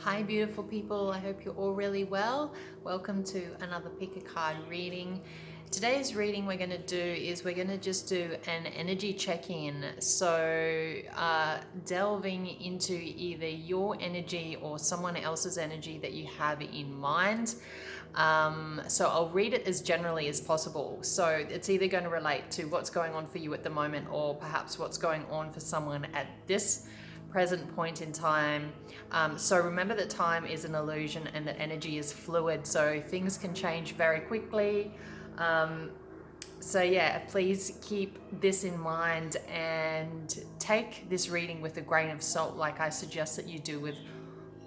Hi beautiful people, I hope you're all really well. Welcome to another pick a card reading. Today's reading we're going to do is we're going to just do an energy check-in. So delving into either your energy or someone else's energy that you have in mind. So I'll read it as generally as possible. So it's either going to relate to what's going on for you at the moment or perhaps what's going on for someone at this present point in time. So remember that time is an illusion and that energy is fluid, so things can change very quickly. So yeah, please keep this in mind and take this reading with a grain of salt, like I suggest that you do with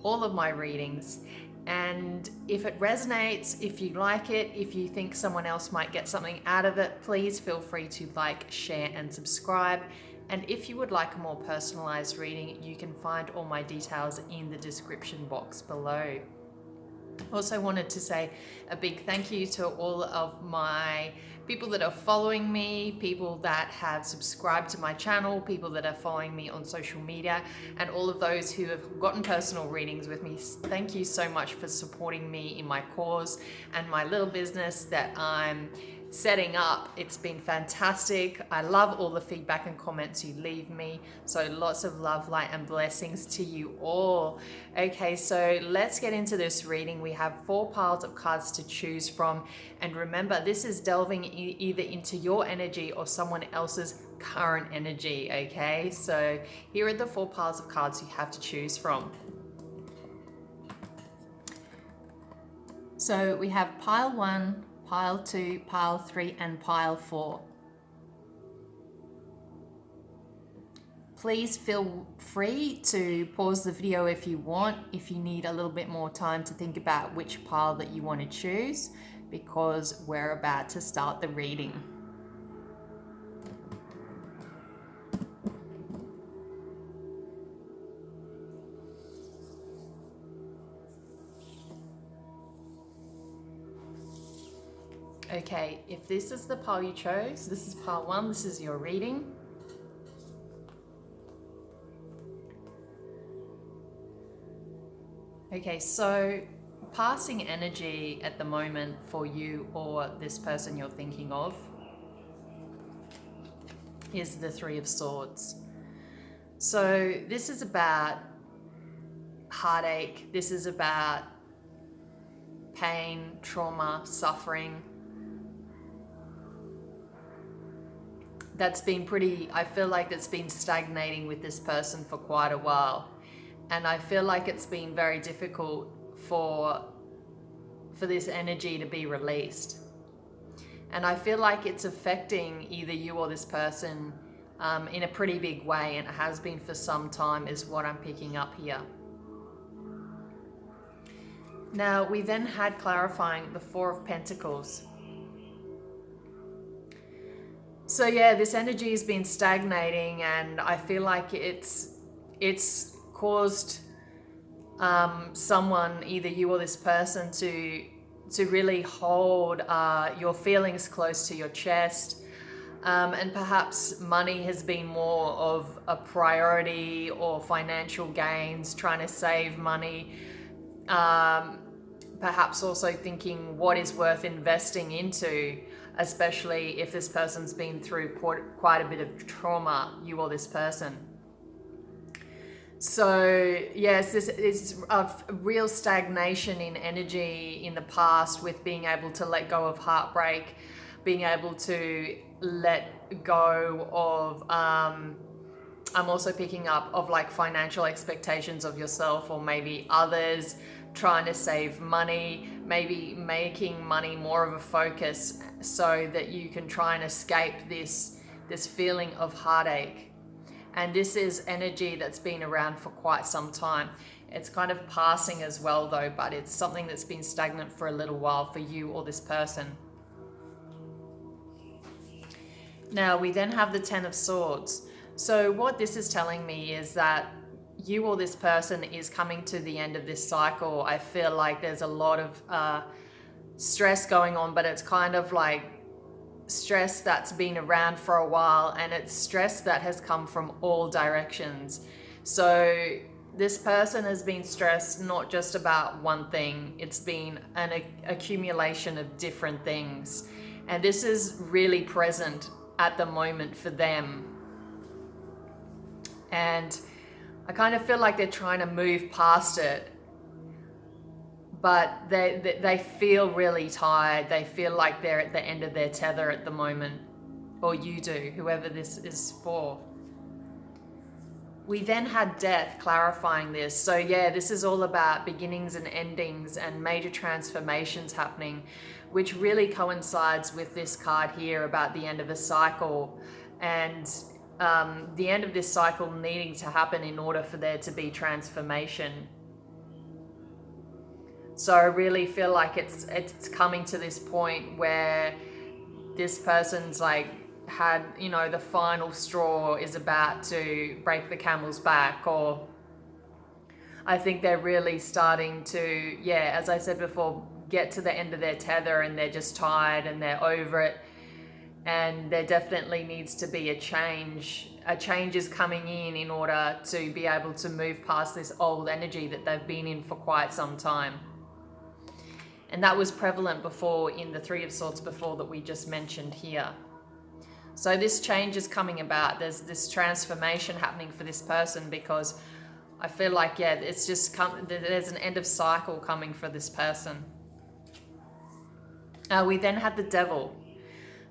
all of my readings. And if it resonates, if you like it, if you think someone else might get something out of it, please feel free to like, share, and subscribe. And if you would like a more personalized reading, you can find all my details in the description box below. Also wanted to say a big thank you to all of my people that are following me, people that have subscribed to my channel, people that are following me on social media, and all of those who have gotten personal readings with me. Thank you so much for supporting me in my cause and my little business that I'm setting up. It's been fantastic. I love all the feedback and comments you leave me. So lots of love, light, and blessings to you all. Okay, so let's get into this reading. We have 4 piles of cards to choose from. And remember, this is delving either into your energy or someone else's current energy, okay? So here are the 4 piles of cards you have to choose from. So we have pile 1, pile 2, pile 3, and pile 4. Please feel free to pause the video if you want, if you need a little bit more time to think about which pile that you want to choose, because we're about to start the reading. Okay, if this is the pile you chose, this is pile 1, this is your reading. Okay, so passing energy at the moment for you or this person you're thinking of is the 3 of Swords. So this is about heartache, this is about pain, trauma, suffering. That's been I feel like it's been stagnating with this person for quite a while. And I feel like it's been very difficult for this energy to be released. And I feel like it's affecting either you or this person in a pretty big way, and it has been for some time, is what I'm picking up here. Now, we then had clarifying the 4 of Pentacles. So yeah, this energy has been stagnating, and I feel like it's caused someone, either you or this person, to really hold your feelings close to your chest. And perhaps money has been more of a priority, or financial gains, trying to save money. Perhaps also thinking what is worth investing into, especially if this person's been through quite a bit of trauma, you or this person. So yes, this is a real stagnation in energy in the past, with being able to let go of heartbreak, being able to let go of, I'm also picking up of like financial expectations of yourself or maybe others, trying to save money, maybe making money more of a focus so that you can try and escape this feeling of heartache. And this is energy that's been around for quite some time. It's kind of passing as well though, but it's something that's been stagnant for a little while for you or this person. Now we then have the 10 of Swords. So what this is telling me is that you or this person is coming to the end of this cycle. I feel like there's a lot of stress going on, but it's kind of like stress that's been around for a while, and it's stress that has come from all directions. So this person has been stressed not just about one thing, it's been an accumulation of different things. And this is really present at the moment for them. And I kind of feel like they're trying to move past it, but they feel really tired. They feel like they're at the end of their tether at the moment, or you do, whoever this is for. We then had death clarifying this. So yeah, this is all about beginnings and endings and major transformations happening, which really coincides with this card here about the end of a cycle, and the end of this cycle needing to happen in order for there to be transformation. So I really feel like it's coming to this point where this person's like had, you know, the final straw is about to break the camel's back, or I think they're really starting to, yeah, as I said before, get to the end of their tether and they're just tired and they're over it. And there definitely needs to be a change. A change is coming in order to be able to move past this old energy that they've been in for quite some time. And that was prevalent before in the Three of Swords before that we just mentioned here. So this change is coming about. There's this transformation happening for this person, because I feel like, yeah, it's just there's an end of cycle coming for this person. We then had the Devil.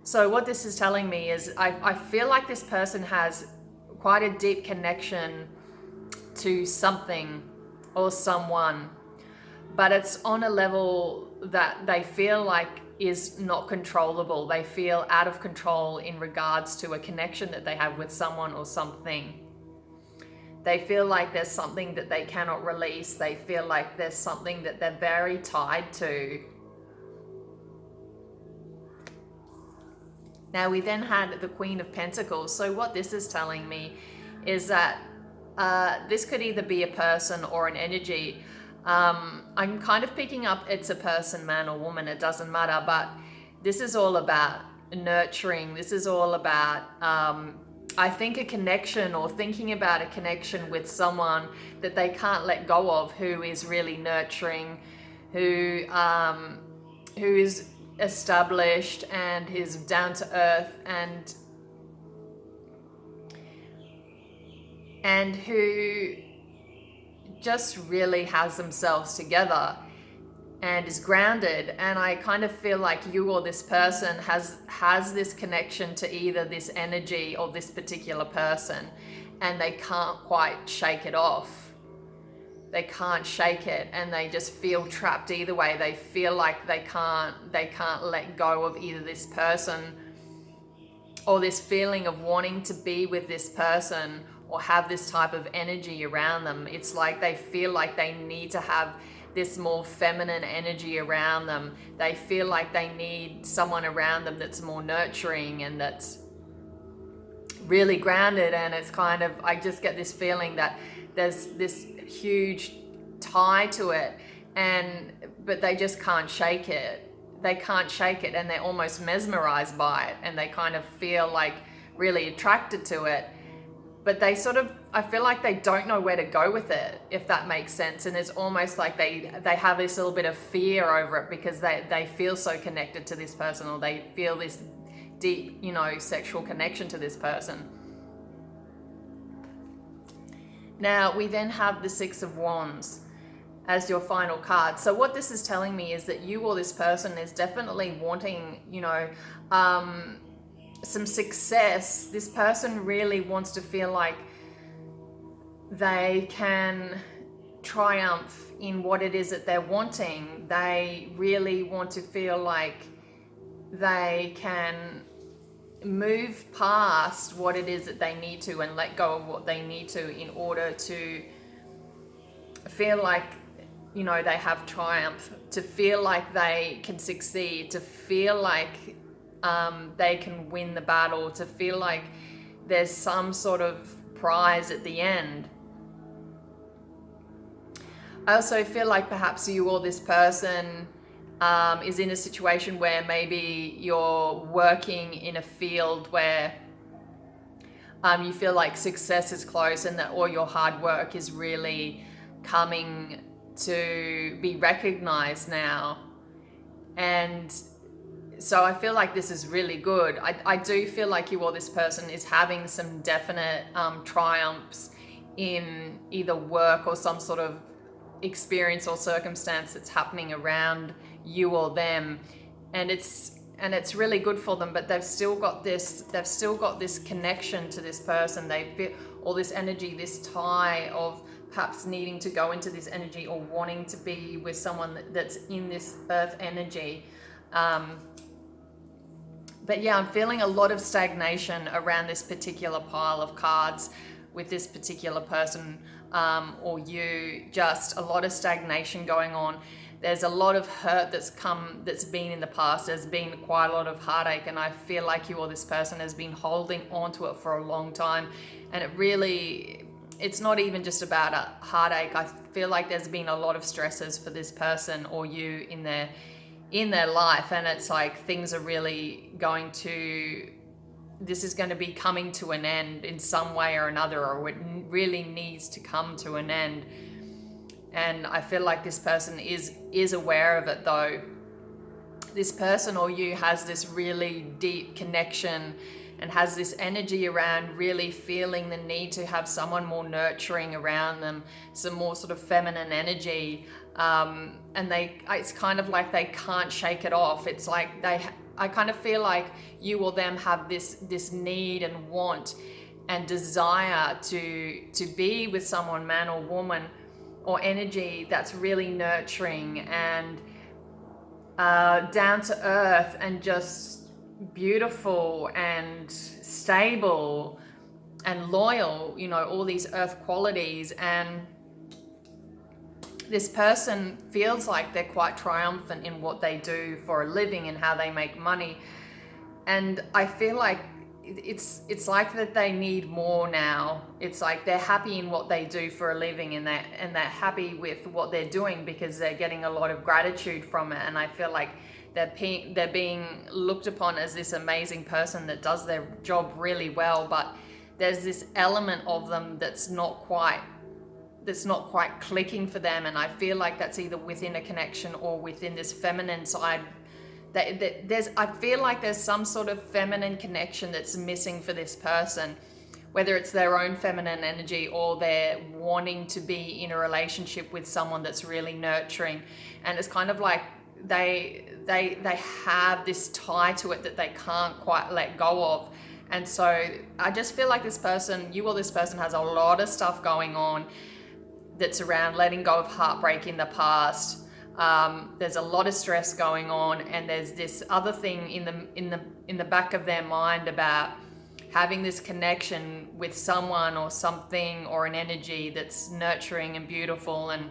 So what this is telling me is I feel like this person has quite a deep connection to something or someone, but it's on a level that they feel like is not controllable. They feel out of control in regards to a connection that they have with someone or something. They feel like there's something that they cannot release. They feel like there's something that they're very tied to. Now we then had the Queen of Pentacles. So what this is telling me is that this could either be a person or an energy. I'm kind of picking up it's a person, man or woman, it doesn't matter, but this is all about nurturing. This is all about, I think, a connection, or thinking about a connection with someone that they can't let go of, who is really nurturing, who is established and is down to earth, and who just really has themselves together and is grounded. And I kind of feel like you or this person has this connection to either this energy or this particular person, and they can't quite shake it off. They can't shake it, and they just feel trapped either way. They feel like they can't let go of either this person, or this feeling of wanting to be with this person or have this type of energy around them. It's like they feel like they need to have this more feminine energy around them. They feel like they need someone around them that's more nurturing and that's really grounded. And it's kind of, I just get this feeling that there's this huge tie to it, but they just can't shake it. They can't shake it, and they're almost mesmerized by it, and they kind of feel like really attracted to it. But they sort of, I feel like they don't know where to go with it, if that makes sense. And it's almost like they have this little bit of fear over it, because they feel so connected to this person, or they feel this deep, you know, sexual connection to this person. Now, we then have the Six of Wands as your final card. So what this is telling me is that you or this person is definitely wanting, you know, some success. This person really wants to feel like they can triumph in what it is that they're wanting. They really want to feel like they can move past what it is that they need to, and let go of what they need to, in order to feel like, you know, they have triumph, to feel like they can succeed, to feel like they can win the battle, to feel like there's some sort of prize at the end. I also feel like perhaps you or this person is in a situation where maybe you're working in a field where You feel like success is close and that all your hard work is really coming to be recognized now. And so I feel like this is really good. I do feel like you or this person is having some definite triumphs in either work or some sort of experience or circumstance that's happening around you or them, and it's really good for them. But they've still got this connection to this person. They feel all this energy, this tie of perhaps needing to go into this energy or wanting to be with someone that's in this earth energy. But yeah, I'm feeling a lot of stagnation around this particular pile of cards with this particular person, or you. Just a lot of stagnation going on. There's a lot of hurt that's been in the past. There's been quite a lot of heartache, and I feel like you or this person has been holding on to it for a long time. And it's not even just about a heartache. I feel like there's been a lot of stresses for this person or you in their life, and it's like things are really this is going to be coming to an end in some way or another, or it really needs to come to an end. And I feel like this person is aware of it, though. This person or you has this really deep connection and has this energy around really feeling the need to have someone more nurturing around them, some more sort of feminine energy. And it's kind of like they can't shake it off. It's like I kind of feel like you or them have this need and want and desire to be with someone, man or woman, or energy that's really nurturing and down to earth and just beautiful and stable and loyal, all these earth qualities. And this person feels like they're quite triumphant in what they do for a living and how they make money. And I feel like it's like that they need more now. It's like they're happy in what they do for a living, and they're happy with what they're doing because they're getting a lot of gratitude from it. And I feel like they're being looked upon as this amazing person that does their job really well, but there's this element of them that's not quite clicking for them. And I feel like that's either within a connection or within this feminine side. I feel like there's some sort of feminine connection that's missing for this person, whether it's their own feminine energy or they're wanting to be in a relationship with someone that's really nurturing. And it's kind of like they have this tie to it that they can't quite let go of. And so I just feel like you or this person has a lot of stuff going on that's around letting go of heartbreak in the past. There's a lot of stress going on, and there's this other thing in the back of their mind about having this connection with someone or something or an energy that's nurturing and beautiful and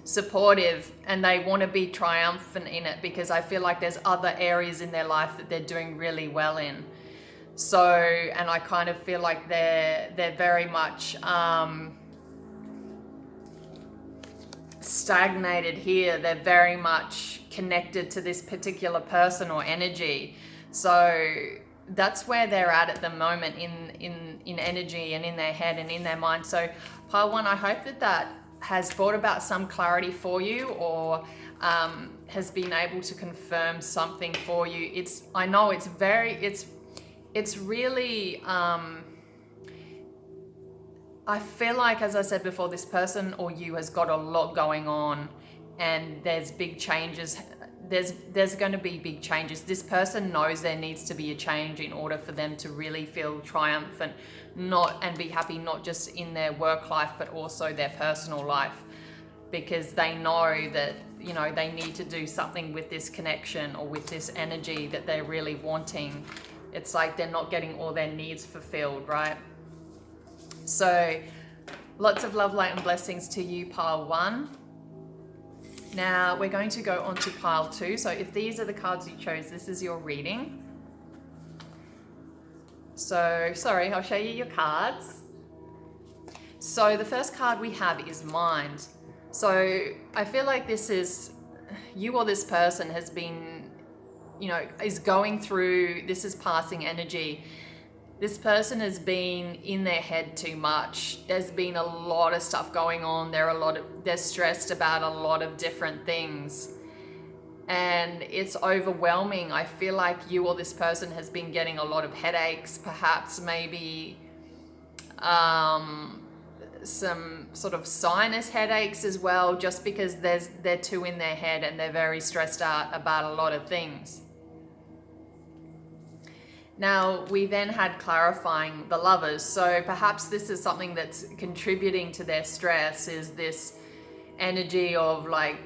supportive, and they want to be triumphant in it because I feel like there's other areas in their life that they're doing really well in. So, and I kind of feel like they're very much stagnated here. They're very much connected to this particular person or energy. So that's where they're at the moment in energy and in their head and in their mind. So pile one, I hope that has brought about some clarity for you, or has been able to confirm something for you. I know it's really I feel like, as I said before, this person or you has got a lot going on, and there's big changes. There's going to be big changes. This person knows there needs to be a change in order for them to really feel triumphant, and be happy, not just in their work life, but also their personal life, because they know that, they need to do something with this connection or with this energy that they're really wanting. It's like they're not getting all their needs fulfilled, right? So lots of love, light, and blessings to you, pile one. Now we're going to go on to pile two. So if these are the cards you chose, this is your reading. So, sorry, I'll show you your cards. So the first card we have is Mind. So I feel like this is, you or this person has been, is going through, this is passing energy. this person has been in their head too much. There's been a lot of stuff going on. They're stressed about a lot of different things. And it's overwhelming. I feel like you or this person has been getting a lot of headaches, perhaps maybe some sort of sinus headaches as well, just because they're too in their head and they're very stressed out about a lot of things. Now, we then had clarifying the Lovers. So perhaps this is something that's contributing to their stress, is this energy of like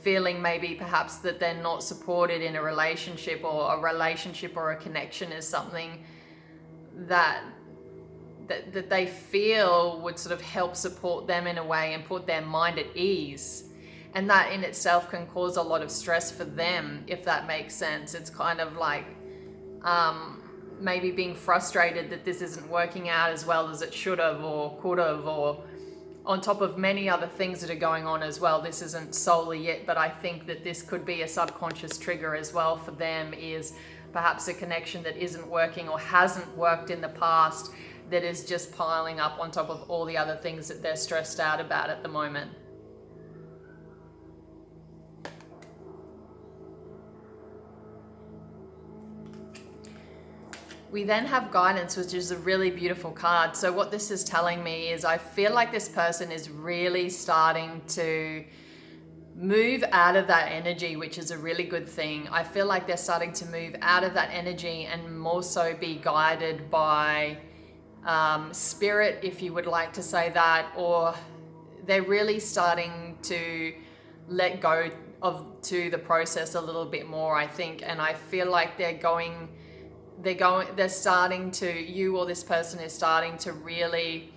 feeling maybe perhaps that they're not supported in a relationship, or a connection is something that they feel would sort of help support them in a way and put their mind at ease. And that in itself can cause a lot of stress for them, if that makes sense. It's kind of like maybe being frustrated that this isn't working out as well as it should have or could have, or on top of many other things that are going on as well. This isn't solely it, but I think that this could be a subconscious trigger as well for them, is perhaps a connection that isn't working or hasn't worked in the past, that is just piling up on top of all the other things that they're stressed out about at the moment. We then have guidance, which is a really beautiful card. So what this is telling me is I feel like this person is really starting to move out of that energy, which is a really good thing. I feel like they're starting to move out of that energy and more so be guided by spirit, if you would like to say that, or they're really starting to let go to the process a little bit more, I think. And I feel like they're starting to, you or this person is starting to really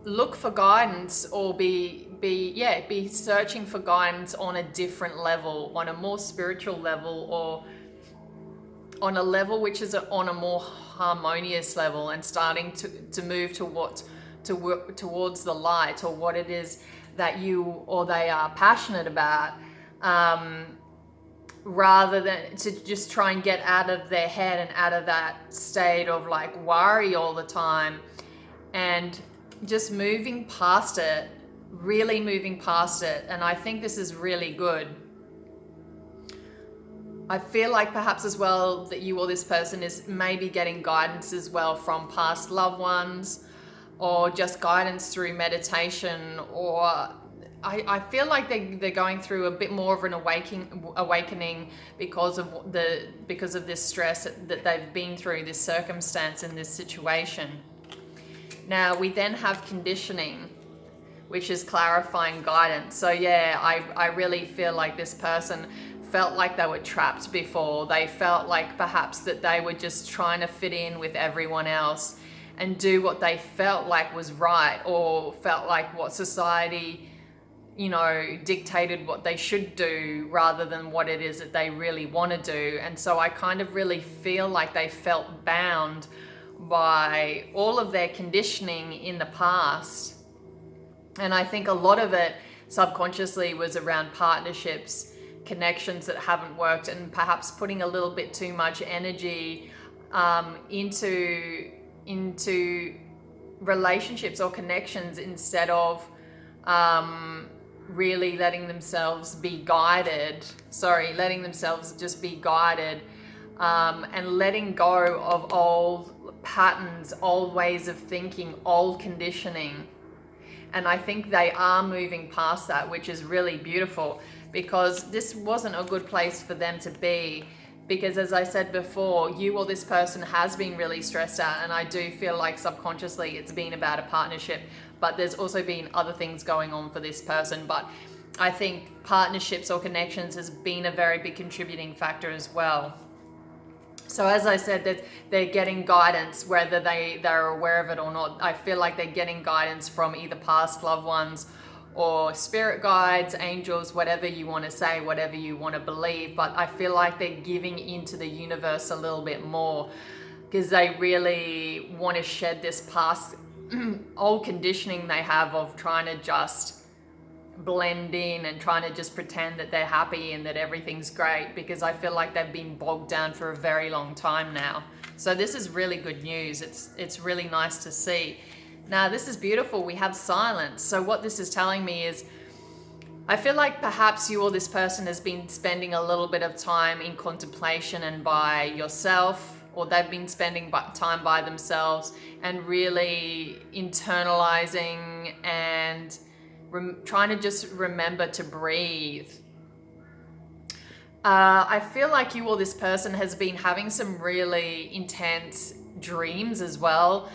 look for guidance, or be searching for guidance on a different level, on a more spiritual level, or on a level which is on a more harmonious level, and starting to move towards the light, or what it is that you or they are passionate about, rather than to just try and get out of their head and out of that state of like worry all the time, and just moving past it, really moving past it. And I think this is really good. I feel like perhaps as well that you or this person is maybe getting guidance as well from past loved ones, or just guidance through meditation, or I feel like they're going through a bit more of an awakening because of this stress that they've been through, this circumstance and this situation. Now we then have conditioning, which is clarifying guidance. So yeah, I really feel like this person felt like they were trapped before. They felt like perhaps that they were just trying to fit in with everyone else and do what they felt like was right, or felt like what society, dictated what they should do, rather than what it is that they really want to do. And so I kind of really feel like they felt bound by all of their conditioning in the past. And I think a lot of it subconsciously was around partnerships, connections that haven't worked, and perhaps putting a little bit too much energy into relationships or connections, instead of really letting themselves be guided, letting themselves just be guided, and letting go of old patterns, old ways of thinking, old conditioning. And I think they are moving past that, which is really beautiful, because this wasn't a good place for them to be. Because as I said before, you or this person has been really stressed out, and I do feel like subconsciously it's been about a partnership, but there's also been other things going on for this person. But I think partnerships or connections has been a very big contributing factor as well. So as I said, that they're getting guidance, whether they're aware of it or not. I feel like they're getting guidance from either past loved ones or spirit guides, angels, whatever you want to say, whatever you want to believe. But I feel like they're giving into the universe a little bit more, because they really want to shed this past old conditioning they have of trying to just blend in and trying to just pretend that they're happy and that everything's great, because I feel like they've been bogged down for a very long time now. So this is really good news. It's really nice to see. Now this is beautiful. We have silence. So what this is telling me is, I feel like perhaps you or this person has been spending a little bit of time in contemplation and by yourself, or they've been spending time by themselves and really internalizing and trying to just remember to breathe. I feel like you or this person has been having some really intense dreams as well.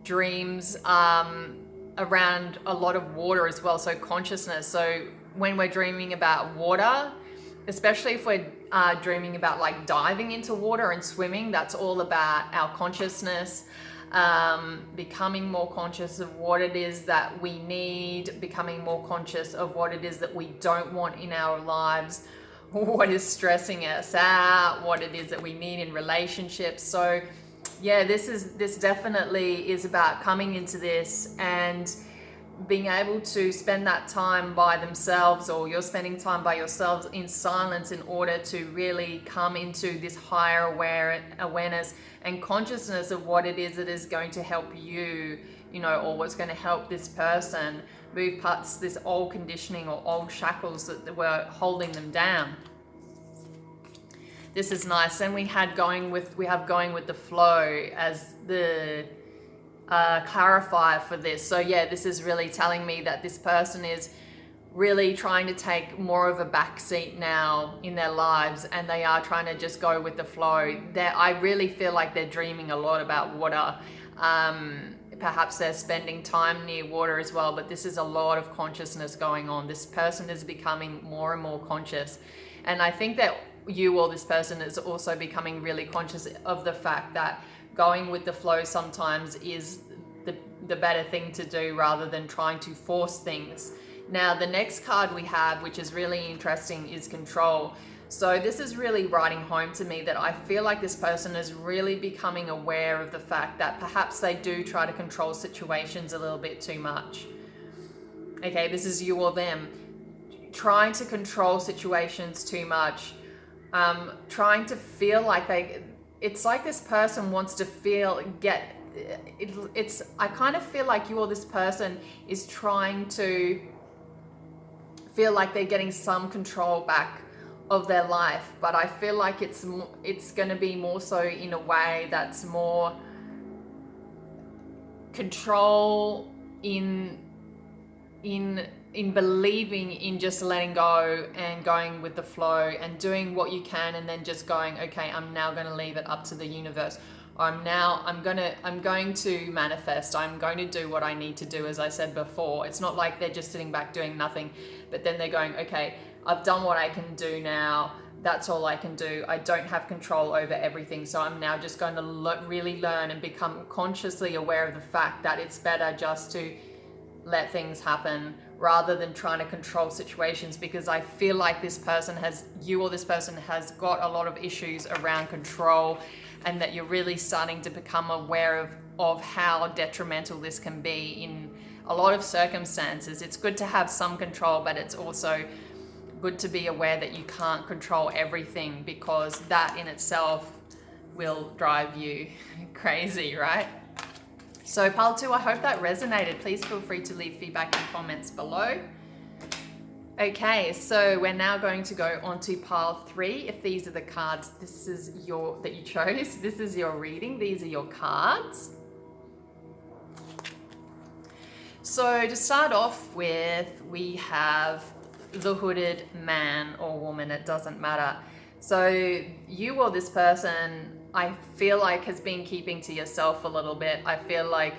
Dreams around a lot of water as well, so consciousness. So when we're dreaming about water, especially if we're dreaming about like diving into water and swimming, that's all about our consciousness, becoming more conscious of what it is that we need, becoming more conscious of what it is that we don't want in our lives, what is stressing us out, what it is that we need in relationships. So yeah, this definitely is about coming into this and being able to spend that time by themselves, or you're spending time by yourselves in silence in order to really come into this higher awareness and consciousness of what it is that is going to help you, or what's going to help this person move past this old conditioning or old shackles that were holding them down. This is nice. And we have going with the flow as the clarifier for this. So yeah, this is really telling me that this person is really trying to take more of a back seat now in their lives, and they are trying to just go with the flow. I really feel like they're dreaming a lot about water. Perhaps they're spending time near water as well, but this is a lot of consciousness going on. This person is becoming more and more conscious. And I think that you or this person is also becoming really conscious of the fact that going with the flow sometimes is the better thing to do, rather than trying to force things. Now, the next card we have, which is really interesting, is control. So this is really writing home to me that I feel like this person is really becoming aware of the fact that perhaps they do try to control situations a little bit too much. Okay, this is you or them. Trying to control situations too much. Trying to feel like it's like this person wants to I kind of feel like you or this person is trying to feel like they're getting some control back of their life, but I feel like it's going to be more so in a way that's more control in believing in just letting go and going with the flow and doing what you can, and then just going, okay, I'm now going to leave it up to the universe. I'm going to manifest. I'm going to do what I need to do, as I said before. It's not like they're just sitting back doing nothing, but then they're going, okay, I've done what I can do now. That's all I can do. I don't have control over everything. So I'm now just going to really learn and become consciously aware of the fact that it's better just to let things happen rather than trying to control situations, because I feel like you or this person has got a lot of issues around control, and that you're really starting to become aware of how detrimental this can be in a lot of circumstances. It's good to have some control, but it's also good to be aware that you can't control everything, because that in itself will drive you crazy, right? So pile 2, I hope that resonated. Please feel free to leave feedback and comments below. Okay, so we're now going to go on to pile 3. If these are the cards that you chose, this is your reading. These are your cards. So to start off with, we have the hooded man or woman, it doesn't matter. So you or this person, I feel like, has been keeping to yourself a little bit. I feel like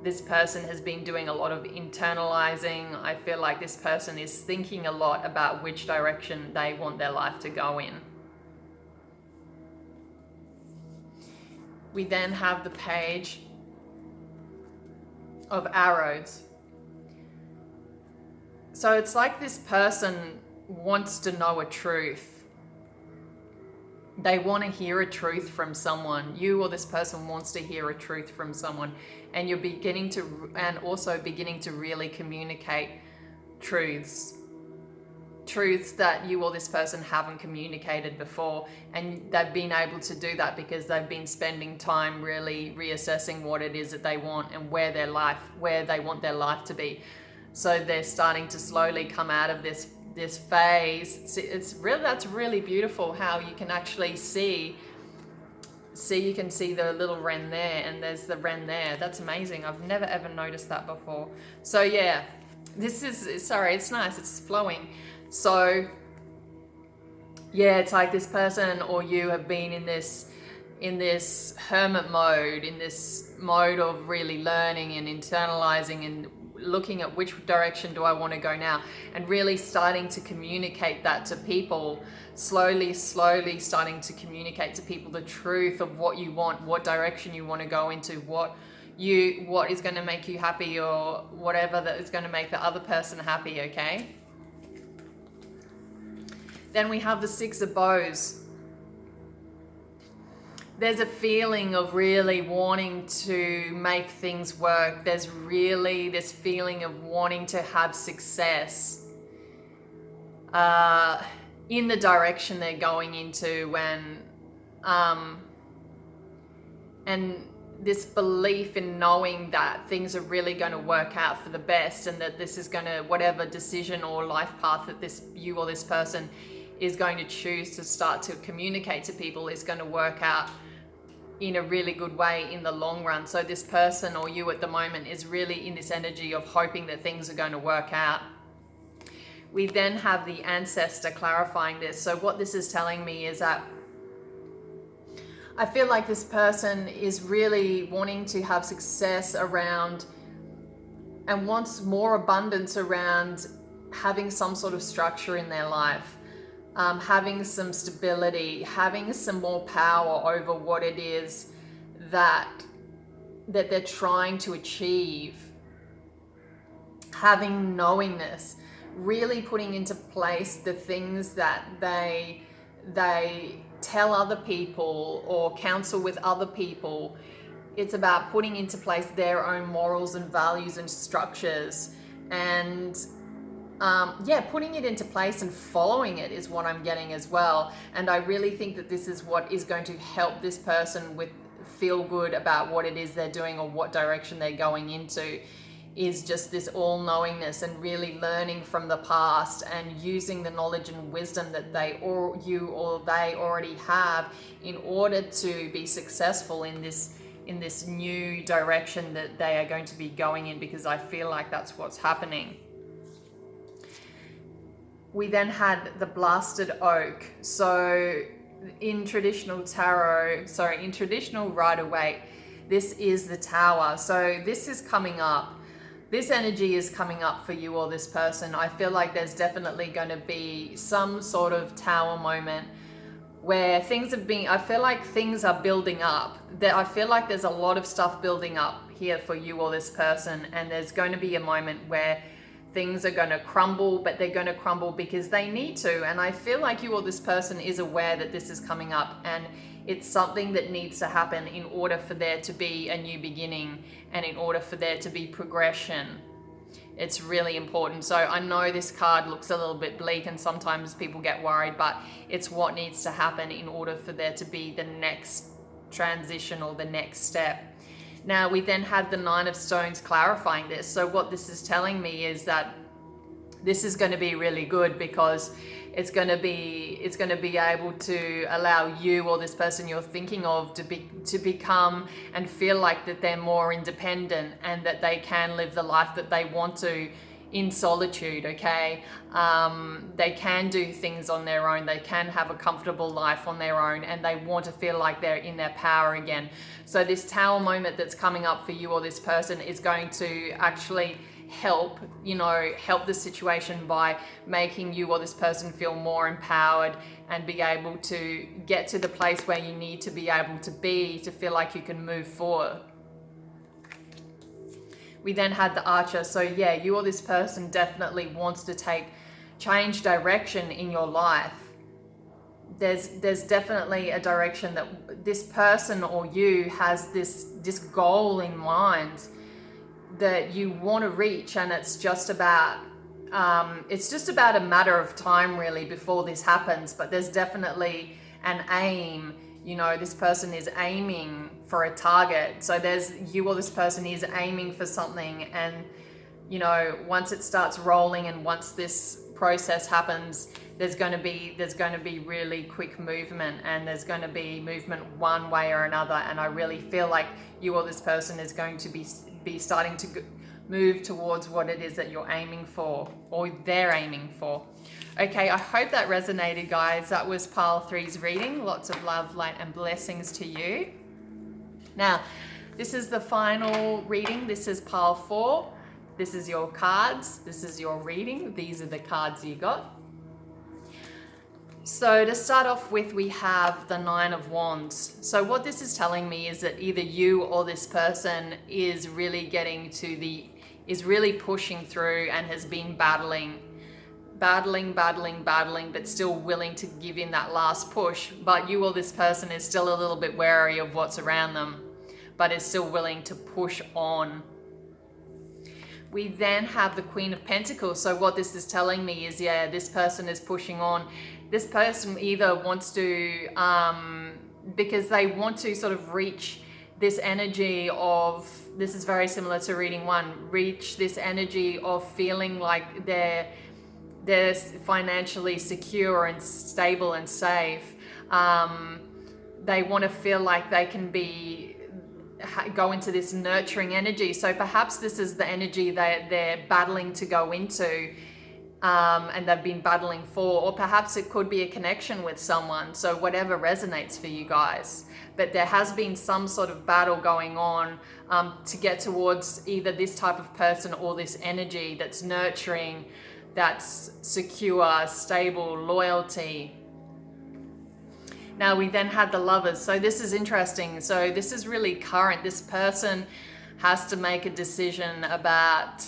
this person has been doing a lot of internalizing. I feel like this person is thinking a lot about which direction they want their life to go in. We then have the Page of Arrows. So it's like this person wants to know a truth. They want to hear a truth from someone. You or this person wants to hear a truth from someone, and you're beginning to really communicate truths truths that you or this person haven't communicated before, and they've been able to do that because they've been spending time really reassessing what it is that they want and where they want their life to be. So they're starting to slowly come out of this phase. It's really, that's really beautiful how you can actually see you can see the little wren there, and there's the wren there. That's amazing. I've never ever noticed that before. So yeah, this is, sorry, it's nice, it's flowing. So yeah, it's like this person or you have been in this hermit mode, in this mode of really learning and internalizing and looking at which direction do I want to go now, and really starting to communicate that to people, slowly starting to communicate to people the truth of what you want, what direction you want to go into, what is going to make you happy, or whatever that is going to make the other person happy. Okay, then we have the Six of Bows. There's a feeling of really wanting to make things work. There's really this feeling of wanting to have success in the direction they're going into, and this belief in knowing that things are really going to work out for the best, and that this is going to, whatever decision or life path that you or this person is going to choose to start to communicate to people is going to work out in a really good way in the long run. So this person or you at the moment is really in this energy of hoping that things are going to work out. We then have the ancestor clarifying this. So what this is telling me is that I feel like this person is really wanting to have success around and wants more abundance around having some sort of structure in their life. Having some stability, having some more power over what it is that they're trying to achieve, having knowingness, really putting into place the things that they tell other people or counsel with other people. It's about putting into place their own morals and values and structures, and putting it into place and following it is what I'm getting as well. And I really think that this is what is going to help this person feel good about what it is they're doing or what direction they're going into, is just this all-knowingness and really learning from the past and using the knowledge and wisdom that they already have in order to be successful in this new direction that they are going to be going in, because I feel like that's what's happening. We then had the blasted oak. So in traditional Rider-Waite, this is the Tower. So this is coming up. This energy is coming up for you or this person. I feel like there's definitely going to be some sort of Tower moment where I feel like things are building up. I feel like there's a lot of stuff building up here for you or this person, and there's going to be a moment where things are going to crumble, but they're going to crumble because they need to. And I feel like you or this person is aware that this is coming up, and it's something that needs to happen in order for there to be a new beginning and in order for there to be progression. It's really important. So I know this card looks a little bit bleak and sometimes people get worried, but it's what needs to happen in order for there to be the next transition or the next step. Now we then had the Nine of Stones clarifying this. So what this is telling me is that this is going to be really good, because it's going to be able to allow you or this person you're thinking of to become and feel like that they're more independent and that they can live the life that they want to in solitude. Okay, they can do things on their own, they can have a comfortable life on their own, and they want to feel like they're in their power again. So this Tower moment that's coming up for you or this person is going to actually help the situation by making you or this person feel more empowered and be able to get to the place where you need to be able to be, to feel like you can move forward. We then had the Archer. So yeah, you or this person definitely wants to change direction in your life. There's definitely a direction that this person or you has this goal in mind that you want to reach, and it's just about it's just about a matter of time really before this happens, but there's definitely an aim. You know, this person is aiming for a target. So there's you or this person is aiming for something, and you know, once it starts rolling and once this process happens, there's going to be really quick movement, and there's going to be movement one way or another. And I really feel like you or this person is going to be starting to move towards what it is that you're aiming for, or they're aiming for. Okay, I hope that resonated, guys. That was pile 3's reading. Lots of love, light, and blessings to you. Now, this is the final reading. This is pile 4. This is your cards. This is your reading. These are the cards you got. So to start off with, we have the 9 of Wands. So what this is telling me is that either you or this person is really is really pushing through and has been battling, but still willing to give in that last push. But you or this person is still a little bit wary of what's around them, but is still willing to push on. We then have the Queen of Pentacles. So what this is telling me is, yeah, this person is pushing on. This person either wants to, because they want to sort of reach this energy of, this is very similar to reading 1, reach this energy of feeling like they're financially secure and stable and safe. They want to feel like they can go into this nurturing energy. So perhaps this is the energy that they're battling to go into, and they've been battling for, or perhaps it could be a connection with someone. So whatever resonates for you guys, but there has been some sort of battle going on to get towards either this type of person or this energy that's nurturing, that's secure, stable, loyalty. Now we then had the Lovers. So this is interesting. So this is really current. This person has to make a decision about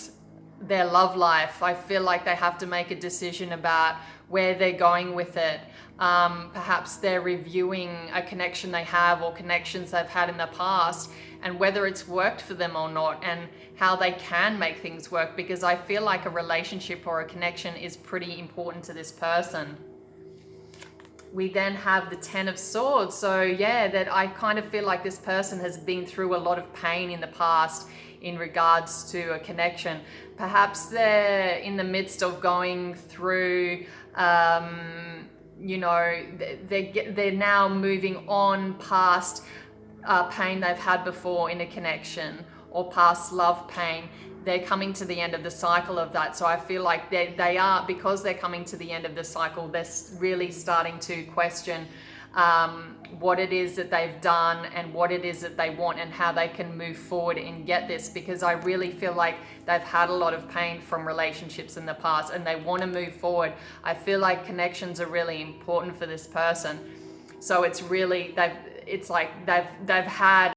their love life. I feel like they have to make a decision about where they're going with it. Perhaps they're reviewing a connection they have or connections they've had in the past, and whether it's worked for them or not, and how they can make things work, because I feel like a relationship or a connection is pretty important to this person. We then have the 10 of Swords. So yeah, that I kind of feel like this person has been through a lot of pain in the past in regards to a connection. Perhaps they're in the midst of going through, you know, they're now moving on past pain they've had before in a connection, or past love pain. They're coming to the end of the cycle of that. So I feel like they are, because they're coming to the end of the cycle, they're really starting to question what it is that they've done and what it is that they want, and how they can move forward and get this, because I really feel like they've had a lot of pain from relationships in the past and they want to move forward. I feel like connections are really important for this person. So it's really, they've had